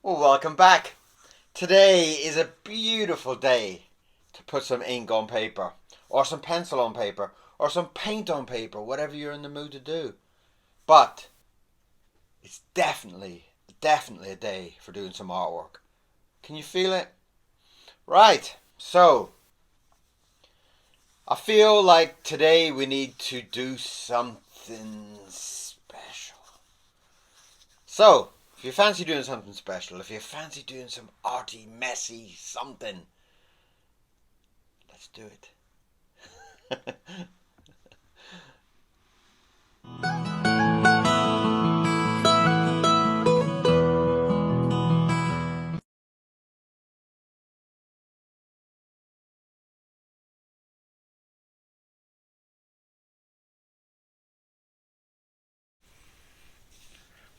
Well, welcome back. Today is a beautiful day to put some ink on paper, or some pencil on paper, or some paint on paper, whatever you're in the mood to do. But it's definitely a day for doing some artwork. Can you feel it? Right, so I feel like today we need to do something special. So, if you fancy doing something special, if you fancy doing some arty, messy something, let's do it.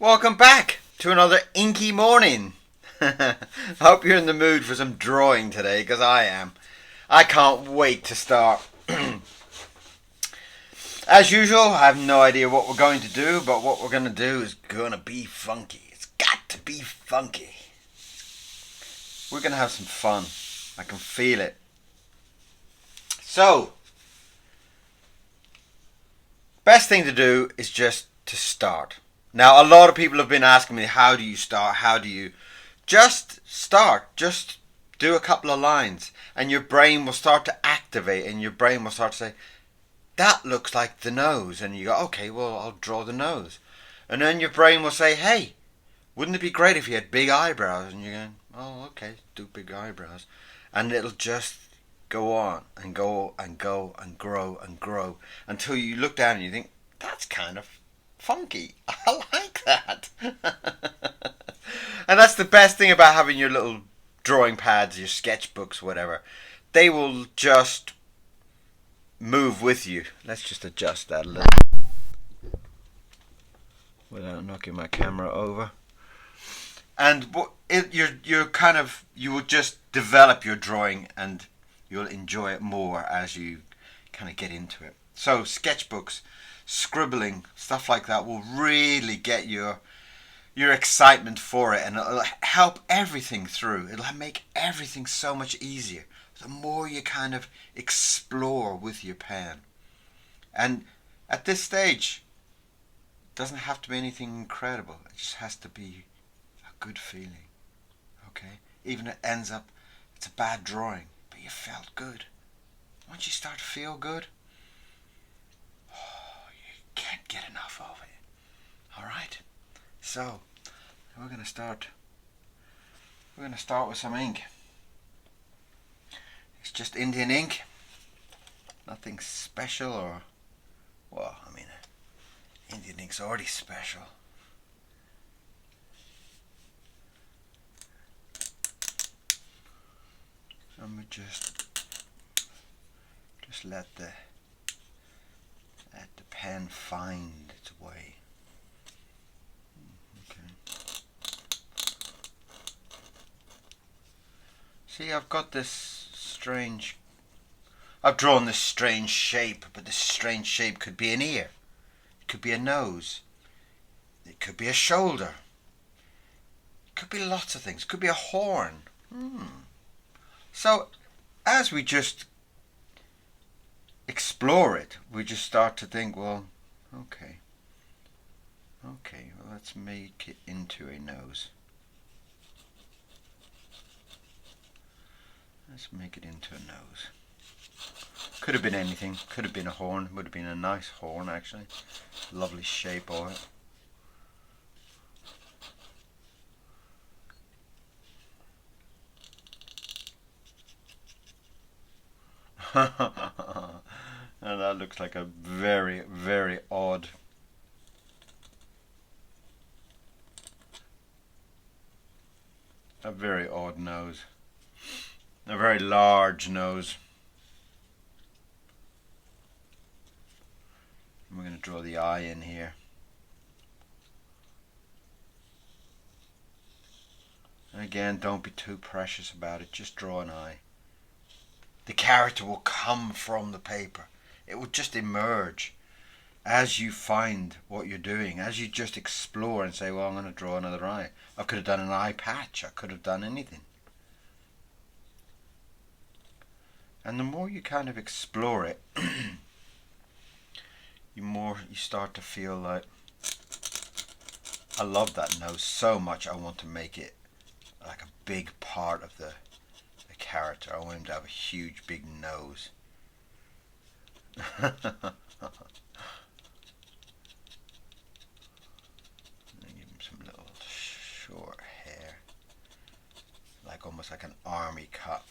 Welcome back to another inky morning. I hope you're in the mood for some drawing today, because I am. I can't wait to start. As usual, I have no idea what we're going to do, but what we're going to do is going to be funky. It's got to be funky. We're going to have some fun. I can feel it. So, best thing to do is just to start. Now, a lot of people have been asking me, how do you start? How do you... Just start. Just do a couple of lines. And your brain will start to activate. And your brain will start to say, that looks like the nose. And you go, okay, well, I'll draw the nose. And then your brain will say, hey, wouldn't it be great if you had big eyebrows? And you're going, oh, okay, do big eyebrows. And it'll just go on and go and go and grow and grow until you look down and you think, that's kind of funky. I like that. And that's the best thing about having your little drawing pads, your sketchbooks, whatever. They will just move with you. Let's just adjust that a little without knocking my camera over. And you will just develop your drawing, and you'll enjoy it more as you kind of get into it. So sketchbooks, scribbling, stuff like that will really get your excitement for it, and it'll help everything through. It'll make everything so much easier the more you kind of explore with your pen. And at this stage, it doesn't have to be anything incredible. It just has to be a good feeling. Okay? Even if it ends up, it's a bad drawing, but you felt good. Once you start to feel good, oh, you can't get enough of it. Alright? So, we're going to start with some ink. It's just Indian ink. Nothing special, or, well, I mean, Indian ink's already special. And we just let the pen find its way. Okay. See, I've drawn this strange shape, but this strange shape could be an ear, it could be a nose, it could be a shoulder, it could be lots of things, it could be a horn. So, as we just explore it, we just start to think, well, okay, well, let's make it into a nose. Let's make it into a nose. Could have been anything. Could have been a horn. Would have been a nice horn, actually. Lovely shape of it. And that looks like a very, very odd nose. A very large nose. And we're going to draw the eye in here. And again, don't be too precious about it. Just draw an eye. The character will come from the paper. It will just emerge. as you find what you're doing, as you just explore and say, well, I'm going to draw another eye. I could have done an eye patch. I could have done anything. And the more you kind of explore it, the more you start to feel like, I love that nose so much, I want to make it like a big part of the character. I want him to have a huge big nose. Give him some little short hair, like almost like an army cut.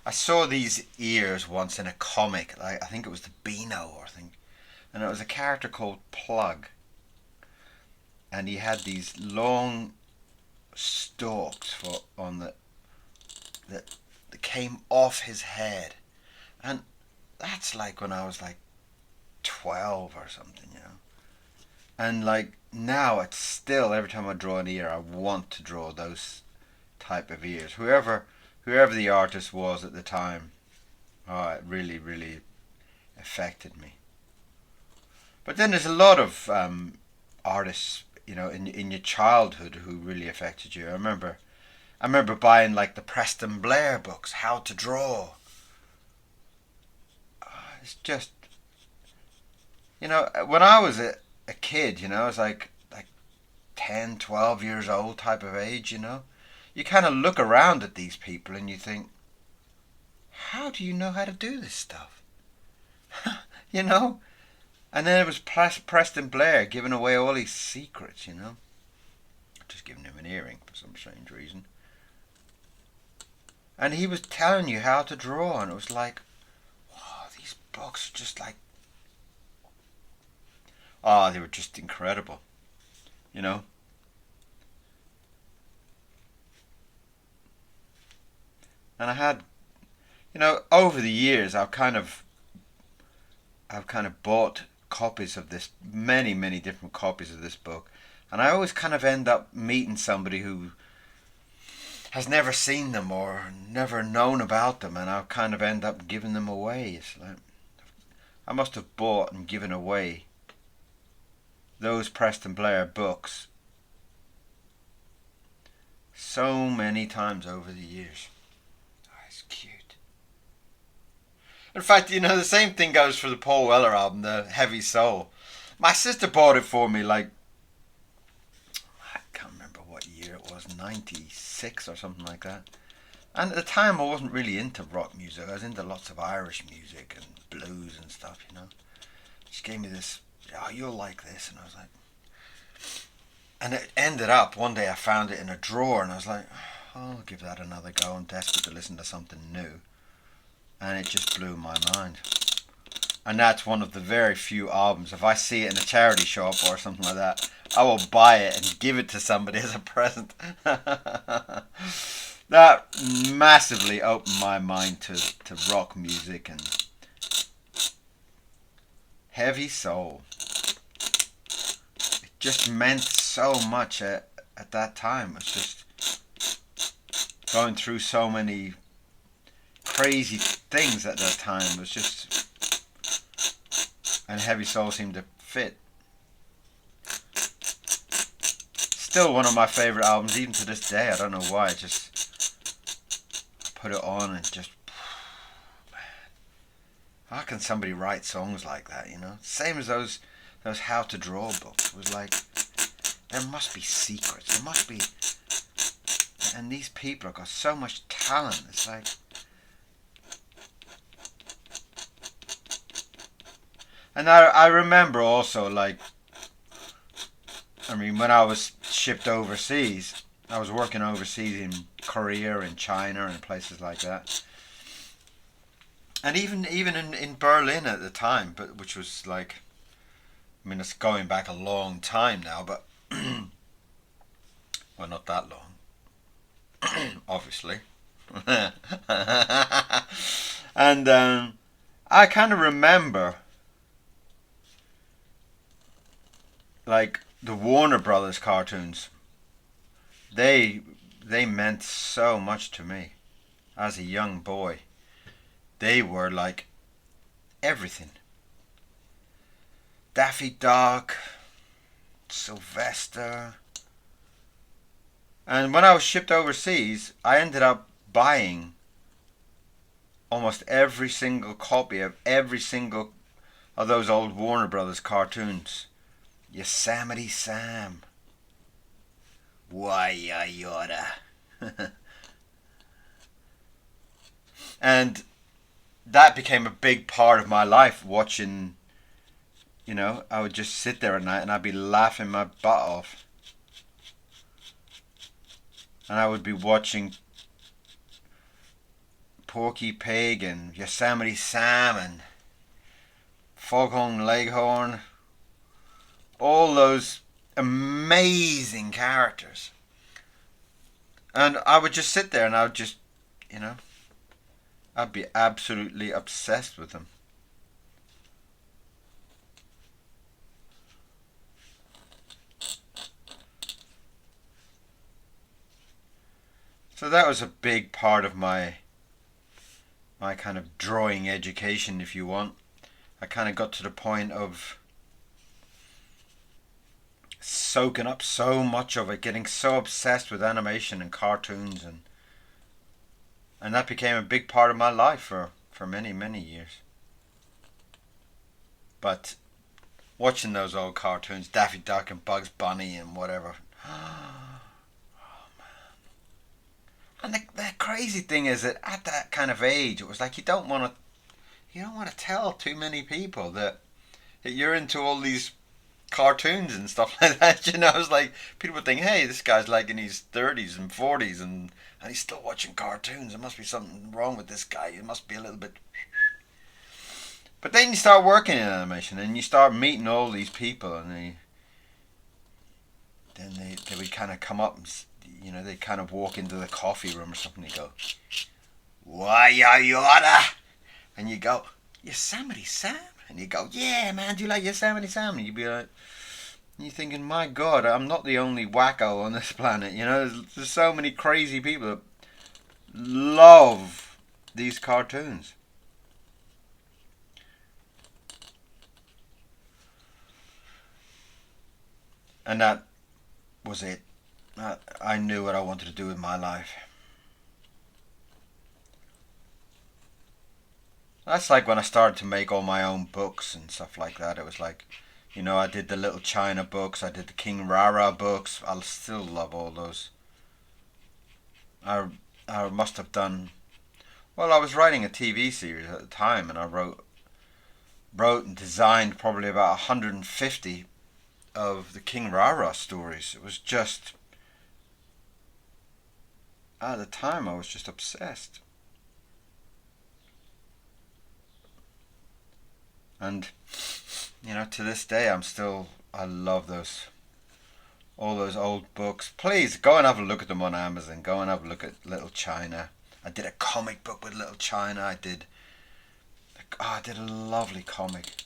I saw these ears once in a comic. Like, I think it was the Beano, or I think, and it was a character called Plug, and he had these long stalks that came off his head, and that's like when I was like 12 or something, you know. And like now, it's still, every time I draw an ear, I want to draw those type of ears. Whoever the artist was at the time, oh, it really, really affected me. But then there's a lot of artists, you know, in your childhood who really affected you. I remember buying like the Preston Blair books, How to Draw. It's just, you know, when I was a kid, you know, I was like 10, 12 years old type of age, you know. You kind of look around at these people and you think, how do you know how to do this stuff? You know? And then it was Preston Blair giving away all these secrets, you know. Just giving him an earring for some strange reason. And he was telling you how to draw, and it was like, wow, these books are just like, oh, they were just incredible, you know. And I had, you know, over the years, I've kind of bought copies of this, many different copies of this book, and I always kind of end up meeting somebody who has never seen them or never known about them, and I'll kind of end up giving them away. It's like, I must have bought and given away those Preston Blair books so many times over the years. Cute. In fact, you know, the same thing goes for the Paul Weller album, the Heavy Soul. My sister bought it for me, like, I can't remember what year it was, 96 or something like that. And at the time I wasn't really into rock music. I was into lots of Irish music and blues and stuff, you know. She gave me this, oh, you'll like this, and I was like, and it ended up, one day I found it in a drawer and I was like, I'll give that another go. I'm desperate to listen to something new. And it just blew my mind. And that's one of the very few albums, if I see it in a charity shop or something like that, I will buy it and give it to somebody as a present. That massively opened my mind to rock music and Heavy Soul. It just meant so much at that time. It was just going through so many crazy things at that time. It was just, and Heavy Soul seemed to fit. Still one of my favourite albums, even to this day. I don't know why. I just put it on and just, man, how can somebody write songs like that? You know, same as those How to Draw books. It was like, there must be secrets. There must be. And these people have got so much talent. It's like, and I remember also, like, I mean, when I was shipped overseas, I was working overseas in Korea and China and places like that. And even in Berlin at the time, but which was like, I mean, it's going back a long time now, but well, not that long. Obviously. And I kind of remember, like, the Warner Brothers cartoons. They meant so much to me as a young boy. they were like everything. Daffy Duck, Sylvester. And when I was shipped overseas, I ended up buying almost every single copy of every single of those old Warner Brothers cartoons. Yosemite Sam. Why-ya-yoda. And that became a big part of my life, watching, I would just sit there at night and I'd be laughing my butt off. And I would be watching Porky Pig and Yosemite Sam and Foghorn Leghorn. All those amazing characters. And I would just sit there and I would just, I'd be absolutely obsessed with them. So that was a big part of my kind of drawing education, if you want. I kind of got to the point of soaking up so much of it, getting so obsessed with animation and cartoons, and that became a big part of my life for many, many years. But watching those old cartoons, Daffy Duck and Bugs Bunny and whatever. And the crazy thing is that at that kind of age, it was like you don't want to tell too many people that you're into all these cartoons and stuff like that. It's like people would think, hey, this guy's like in his 30s and 40s and he's still watching cartoons. There must be something wrong with this guy. It must be a little bit. But then you start working in animation and you start meeting all these people, and they would kind of come up and, they kind of walk into the coffee room or something. They go, why-ya-yoda? And you go, Yosemite Sam? And you go, yeah, man, do you like Yosemite Sam? And you'd be like, you're thinking, my God, I'm not the only wacko on this planet. There's so many crazy people that love these cartoons. And that was it. I knew what I wanted to do with my life. That's like when I started to make all my own books and stuff like that. It was like, I did the Little China books, I did the King Rara books. I still love all those. I must have done, well, I was writing a TV series at the time, and I wrote and designed probably about 150 of the King Rara stories. It was just, at the time, I was just obsessed. And, to this day, I love all those old books. Please, go and have a look at them on Amazon. Go and have a look at Little China. I did a comic book with Little China. I did a lovely comic.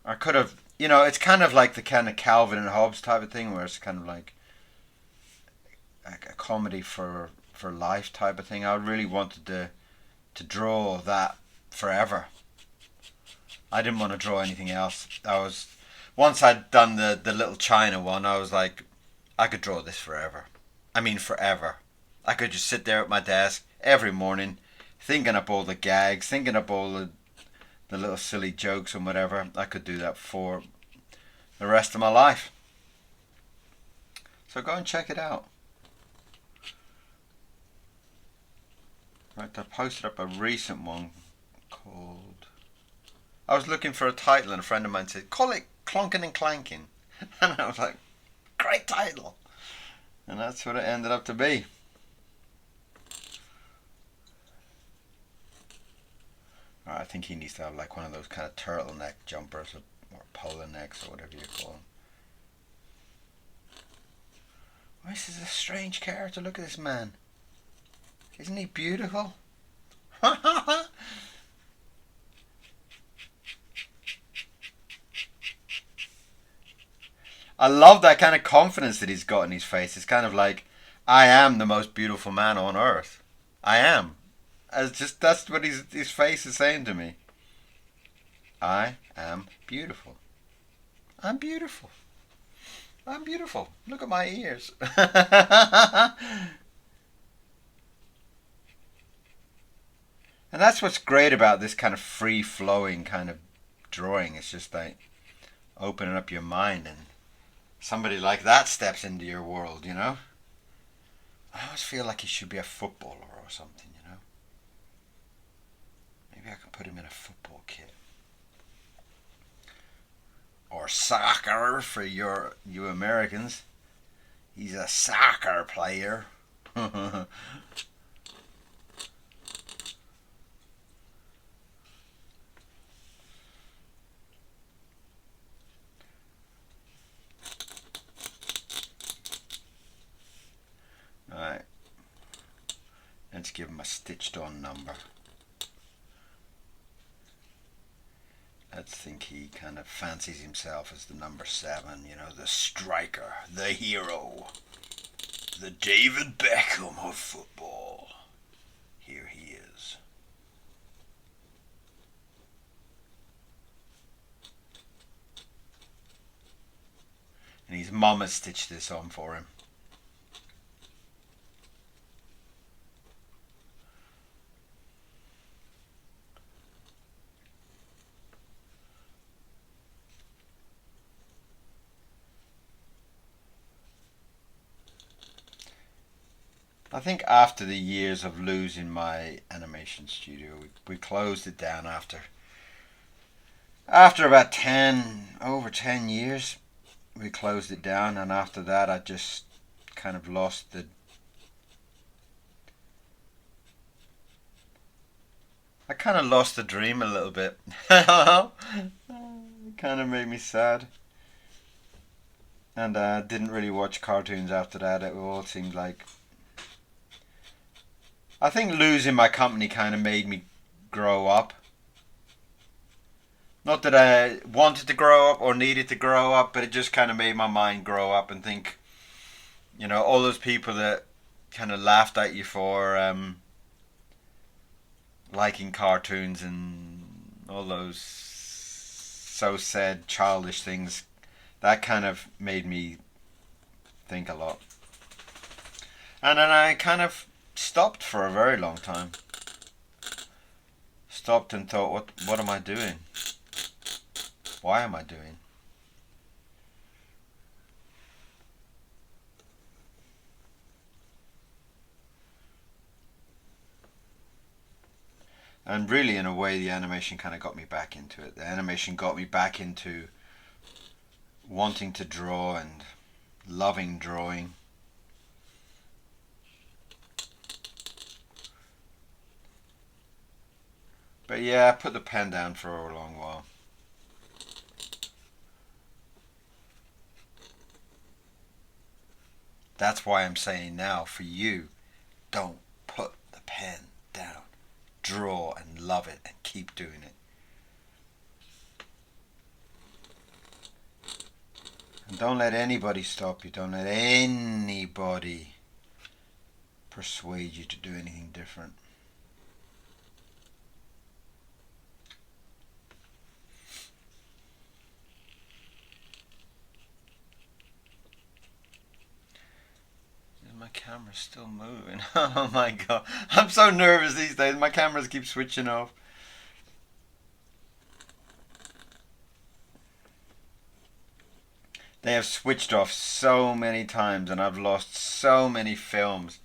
I could have, it's kind of like the kind of Calvin and Hobbes type of thing, where it's kind of like a comedy for life type of thing. I really wanted to draw that forever. I didn't want to draw anything else. Once I'd done the Little China one, I was like, I could draw this forever. I mean, forever. I could just sit there at my desk every morning, thinking up all the gags, thinking up all the little silly jokes and whatever. I could do that for the rest of my life. So go and check it out. Right, I posted up a recent one called... I was looking for a title and a friend of mine said, call it Clonkin' and Clankin'. And I was like, great title. And that's what it ended up to be. I think he needs to have like one of those kind of turtleneck jumpers or polo necks or whatever you call them. Oh, this is a strange character. Look at this man. Isn't he beautiful? I love that kind of confidence that he's got in his face. It's kind of like, I am the most beautiful man on earth. I am. As just that's what his face is saying to me. I am beautiful. I'm beautiful. I'm beautiful. Look at my ears. And that's what's great about this kind of free flowing kind of drawing. It's just like opening up your mind, and somebody like that steps into your world, you know? I always feel like he should be a footballer or something, you know? Maybe I can put him in a football kit. Or soccer for you Americans. He's a soccer player. Alright. Let's give him a stitched on number. Let's think he kind of fancies himself as the number 7, you know, the striker, the hero, the David Beckham of football. Here he is. And his mum has stitched this on for him. I think after the years of losing my animation studio, we closed it down after about over 10 years. We closed it down, and after that I just kind of lost the dream a little bit. It kind of made me sad. And I didn't really watch cartoons after that. It all seemed like, I think losing my company kind of made me grow up. Not that I wanted to grow up or needed to grow up, but it just kind of made my mind grow up and think, you know, all those people that kind of laughed at you for liking cartoons and all those so said childish things, that kind of made me think a lot. And then I kind of stopped for a very long time. Stopped and thought, what am I doing? Why am I doing? And really, in a way, the animation kind of got me back into it. The animation got me back into wanting to draw and loving drawing. But yeah, I put the pen down for a long while. That's why I'm saying now, for you, don't put the pen down. Draw and love it and keep doing it. And don't let anybody stop you. Don't let anybody persuade you to do anything different. My camera's still moving. Oh my god. I'm so nervous these days. My cameras keep switching off. They have switched off so many times, and I've lost so many films.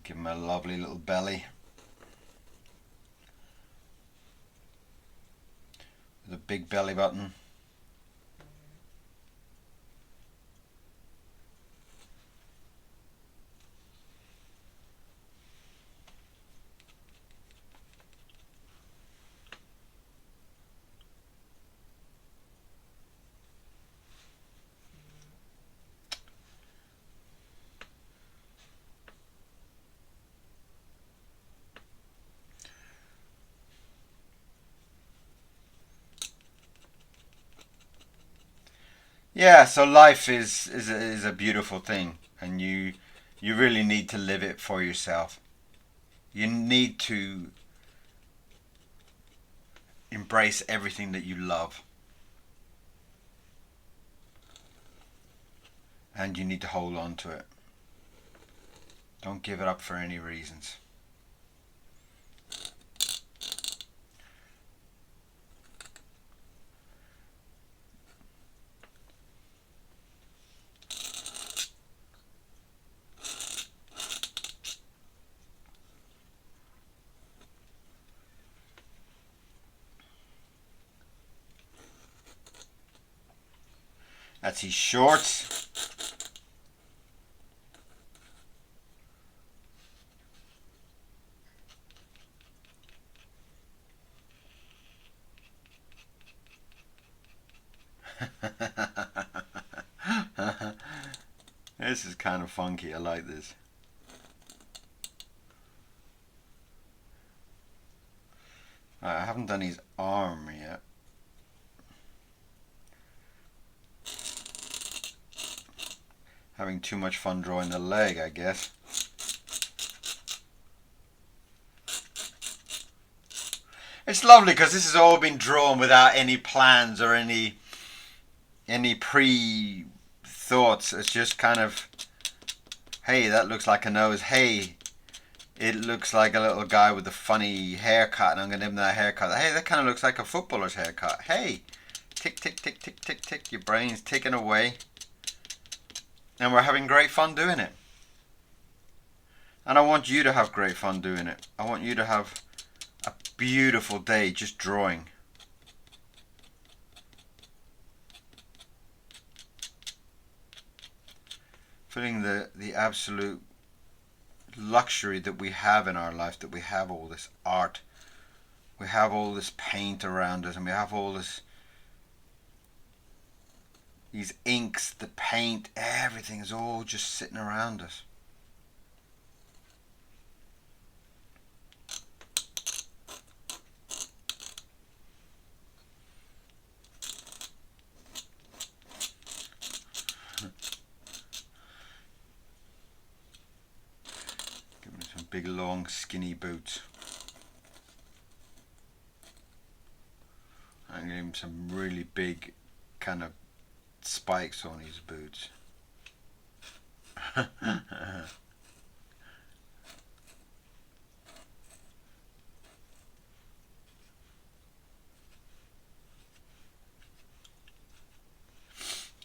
Give him a lovely little belly. With a big belly button. Yeah, so life is a beautiful thing, and you really need to live it for yourself. You need to embrace everything that you love, and you need to hold on to it. Don't give it up for any reasons. That's his shorts. This is kind of funky. I like this. I haven't done his arm yet. Having too much fun drawing the leg, I guess. It's lovely because this has all been drawn without any plans or any pre-thoughts. It's just kind of, hey, that looks like a nose. Hey, it looks like a little guy with a funny haircut, and I'm going to give him that haircut. Hey, that kind of looks like a footballer's haircut. Hey, tick, tick, tick, tick, tick, tick. Your brain's ticking away. And we're having great fun doing it. And I want you to have great fun doing it. I want you to have a beautiful day just drawing. Feeling the absolute luxury that we have in our life, that we have all this art, we have all this paint around us, and we have all these inks, the paint, everything is all just sitting around us. Give me some big long skinny boots. I'm giving him some really big kind of spikes on his boots.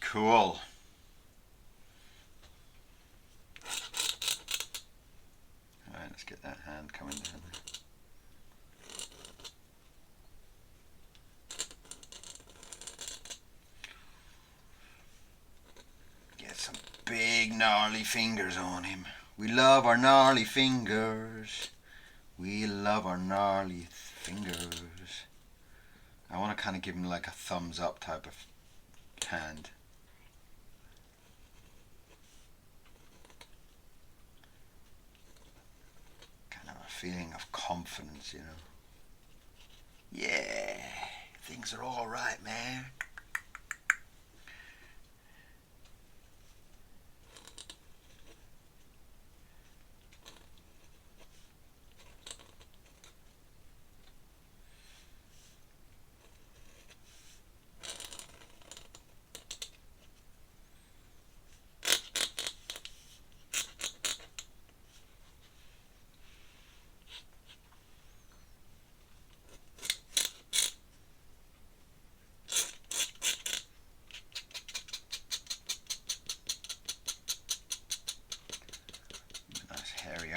Cool. Alright, let's get that hand coming down there. Get some big gnarly fingers on him. We love our gnarly fingers. We love our gnarly fingers. I want to kind of give him like a thumbs up type of hand. Kind of a feeling of confidence, you know. Yeah, things are all right, man.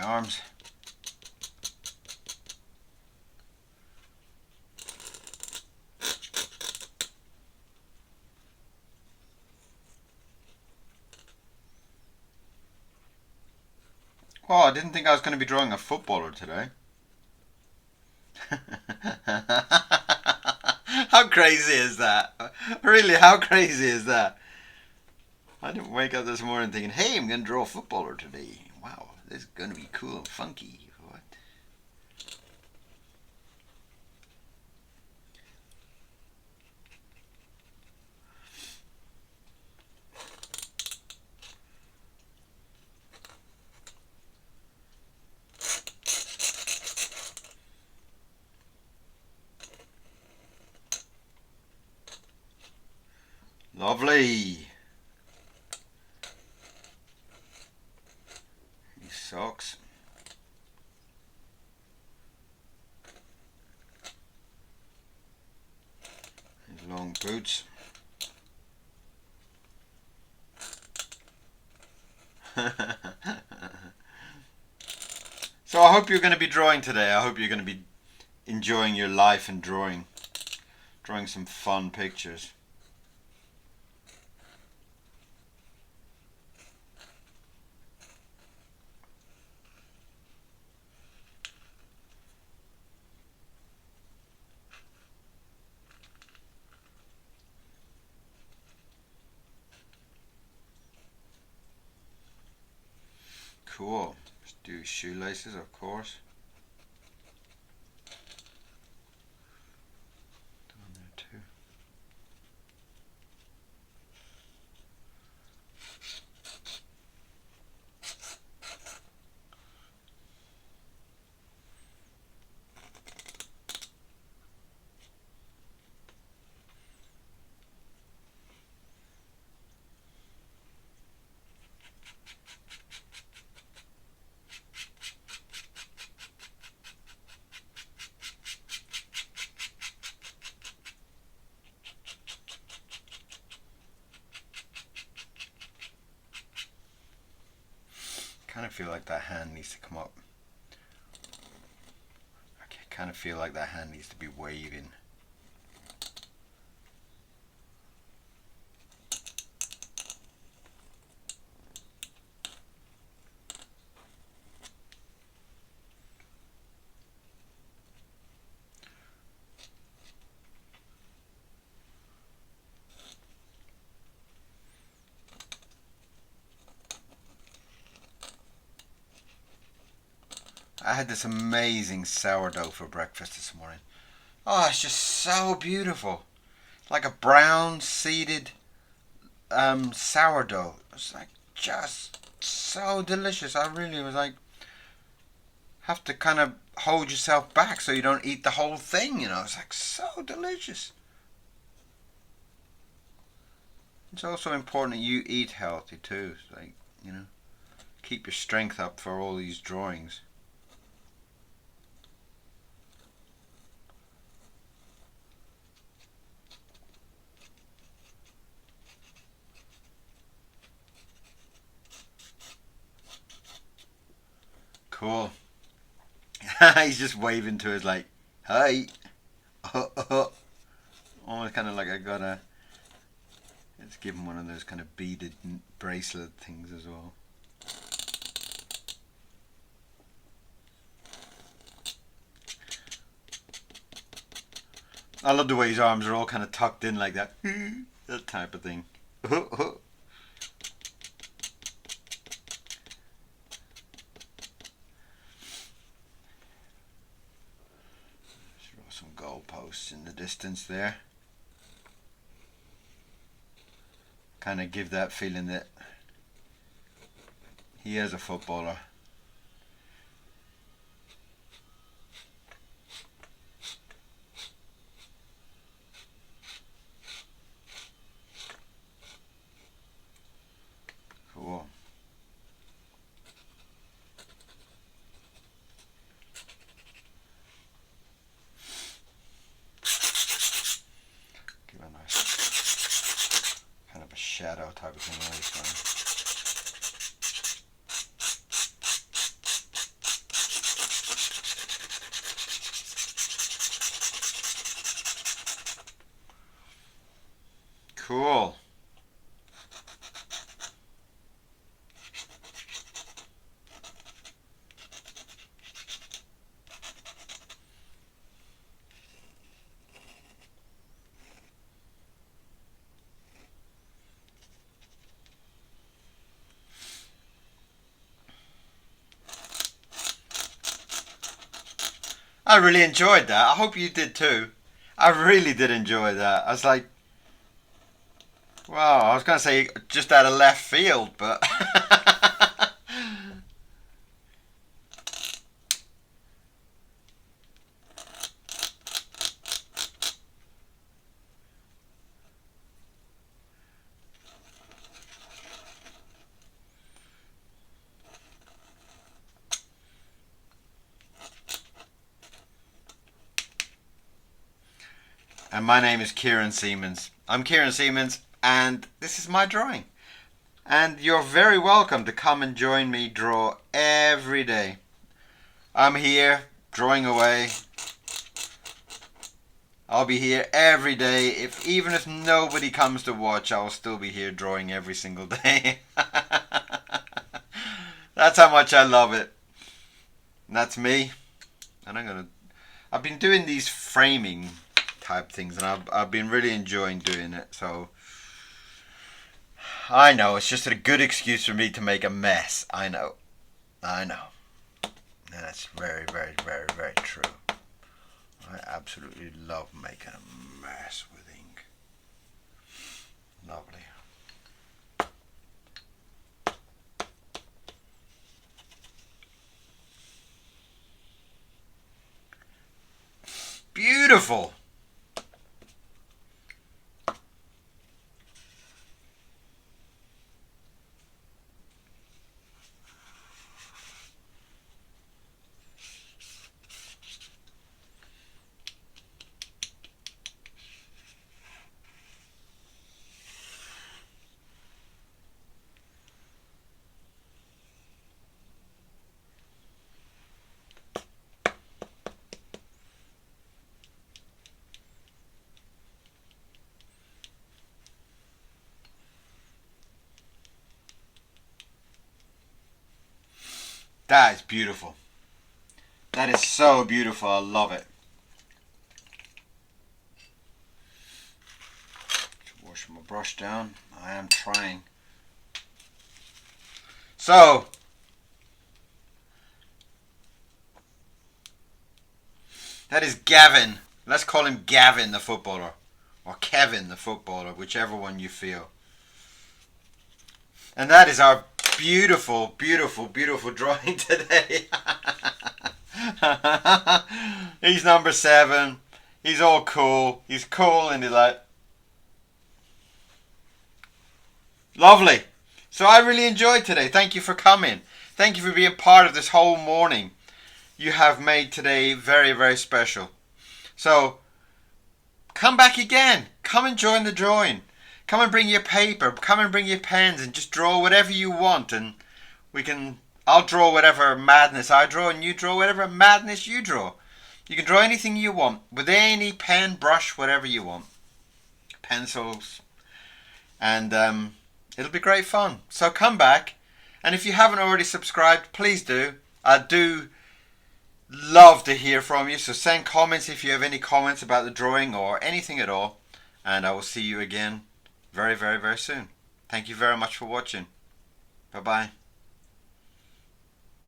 Arms. Oh, I didn't think I was going to be drawing a footballer today. How crazy is that? Really, how crazy is that? I didn't wake up this morning thinking, hey, I'm going to draw a footballer today. Wow, this is going to be cool and funky. What? Lovely. These socks. These long boots. So I hope you're going to be drawing today. I hope you're going to be enjoying your life and drawing some fun pictures. Cool. Let's do shoelaces, of course. Down there too. Kind of feel like that hand needs to come up. I kind of feel like that hand needs to be waving. I had this amazing sourdough for breakfast this morning. Oh, it's just so beautiful. Like a brown seeded sourdough. It's like just so delicious. I really was like, have to kind of hold yourself back so you don't eat the whole thing, you know. It's like so delicious. It's also important that you eat healthy too. It's like, you know, keep your strength up for all these drawings. Cool. He's just waving to us like, hi. Almost kind of like I gotta. Let's give him one of those kind of beaded bracelet things as well. I love the way his arms are all kind of tucked in like that. That type of thing. Some goalposts in the distance there. Kind of give that feeling that he is a footballer. Cool. Give a nice kind of a shadow type of thing on this one. Cool. I really enjoyed that. I hope you did too. I really did enjoy that. I was like, wow, I was going to say just out of left field, but And my name is Kieron Seamons. I'm Kieron Seamons, and this is my drawing. And you're very welcome to come and join me draw every day. I'm here drawing away. I'll be here every day. Even if nobody comes to watch, I'll still be here drawing every single day. That's how much I love it. And that's me. And I've been doing these framing type things, and I've been really enjoying doing it. So I know it's just a good excuse for me to make a mess. I know. And that's very, very, very, very true. I absolutely love making a mess with ink. Lovely. Beautiful. That is beautiful. That is so beautiful. I love it. Wash my brush down. I am trying. So, that is Gavin. Let's call him Gavin the footballer. Or Kevin the footballer, whichever one you feel. And that is our beautiful, beautiful, beautiful drawing today. He's number 7. He's all cool. He's cool and he's like... Lovely. So I really enjoyed today. Thank you for coming. Thank you for being part of this whole morning. You have made today very, very special. So, come back again. Come and join the drawing. Come and bring your paper. Come and bring your pens and just draw whatever you want. And I'll draw whatever madness I draw and you draw whatever madness you draw. You can draw anything you want with any pen, brush, whatever you want. Pencils. And it'll be great fun. So come back. And if you haven't already subscribed, please do. I do love to hear from you. So send comments if you have any comments about the drawing or anything at all. And I will see you again very, very, very soon. Thank you very much for watching. Bye-bye.